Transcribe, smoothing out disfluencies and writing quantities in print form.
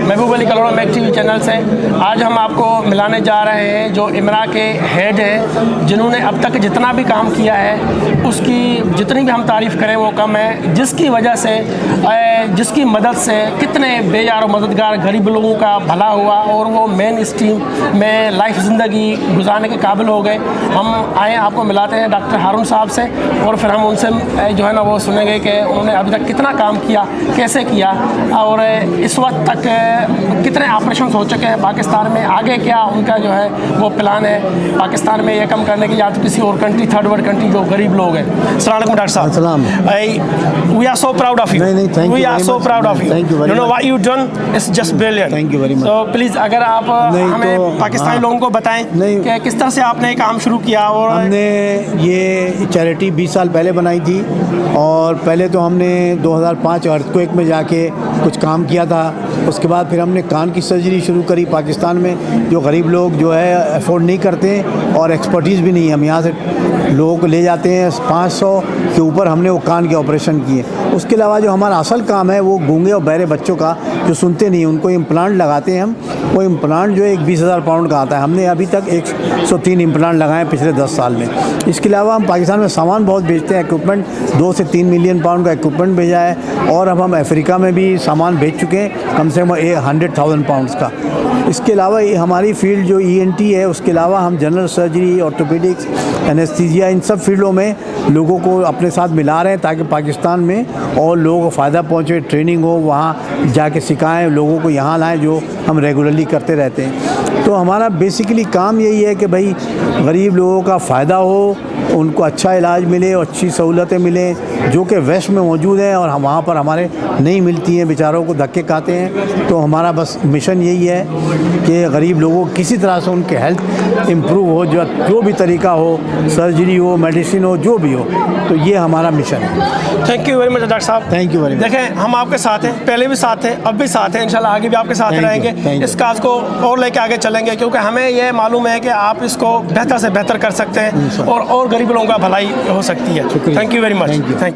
महबूब Ali कलोड़ा Mac TV channel से। आज हम आपको मिलाने जा रहे हैं जो इमरा के हेड हैं, जिन्होंने अब तक जितना भी काम किया है उसकी जितनी भी हम तारीफ़ करें वो कम है। जिसकी वजह से जिसकी मदद से कितने बेजार और मददगार गरीब लोगों का भला हुआ और वो मेन स्ट्रीम में लाइफ ज़िंदगी गुजारने के काबिल हो गए। हम आए आपको मिलाते हैं डॉक्टर हारून साहब से और फिर हम उनसे जो है ना वो सुनेंगे कि उन्होंने अभी तक कितना काम किया, कैसे किया और इस वक्त तक कितने ऑपरेशन हो चुके हैं पाकिस्तान में, आगे क्या उनका जो है वो प्लान है पाकिस्तान में ये कम करने की या तो किसी और कंट्री, थर्ड वर्ल्ड कंट्री जो गरीब लोग हैं। अस्सलाम वालेकुम डॉक्टर साहब। We are so proud of you. We are so proud of you. You know what you done is just brilliant. Thank you very much. तो प्लीज़ अगर आप हमें पाकिस्तानी लोगों को बताएं कि किस तरह से आपने काम शुरू किया। और हमने ये चैरिटी 20 साल पहले बनाई थी और पहले तो हमने 2005 अर्थक्वेक में जाके कुछ काम किया था। उसके बाद फिर हमने कान की सर्जरी शुरू करी पाकिस्तान में, जो गरीब लोग जो है अफोर्ड नहीं करते और एक्सपर्टीज़ भी नहीं है। हम यहाँ से लोगों को ले जाते हैं, 500 के ऊपर हमने वो कान के ऑपरेशन किए। उसके अलावा जो हमारा असल काम है वो गूंगे और बहरे बच्चों का जो सुनते नहीं, उनको इम्प्लांट लगाते हैं हम। वो इम्प्लांट जो है 20,000 पाउंड का आता है। हमने अभी तक 103 इम्प्लांट लगाए पिछले 10 साल में। इसके अलावा हम पाकिस्तान में सामान बहुत बेचते हैं, इक्विपमेंट 2 से 3 मिलियन पाउंड का इक्विपमेंट भेजा है और अब हम अफ्रीका में भी सामान भेज चुके हैं कम से कम 100,000 पाउंड्स का। इसके अलावा ये हमारी फील्ड जो ENT है, उसके अलावा हम जनरल सर्जरी, ऑर्थोपेडिक्स, एनेस्थीसिया, इन सब फील्डों में लोगों को अपने साथ मिला रहे हैं ताकि पाकिस्तान में और लोगों को फ़ायदा पहुँचे, ट्रेनिंग हो, वहाँ जाके सिखाएं, लोगों को यहाँ लाएं, जो हम रेगुलरली करते रहते हैं। तो हमारा बेसिकली काम यही है कि भाई गरीब लोगों का फ़ायदा हो, उनको अच्छा इलाज मिले और अच्छी सहूलतें मिलें जो कि वेस्ट में मौजूद हैं और हम वहाँ पर हमारे नहीं मिलती हैं, बेचारों को धक्के खाते हैं। तो हमारा बस मिशन यही है कि गरीब लोगों को किसी तरह से उनके हेल्थ इम्प्रूव हो, जो भी तरीका हो, सर्जरी हो, मेडिसिन हो, जो भी हो। तो ये हमारा मिशन है। Thank you very much doctor साहब। Thank you very much. देखें हम आपके साथ हैं, पहले भी साथ हैं, अब भी साथ हैं, इंशाल्लाह आगे भी आपके साथ रहेंगे। इस काज को और लेके आगे चलेंगे क्योंकि हमें ये मालूम है कि आप इसको बेहतर से बेहतर कर सकते हैं और गरीब लोगों का भलाई हो सकती है। Thank you very much. Thank you.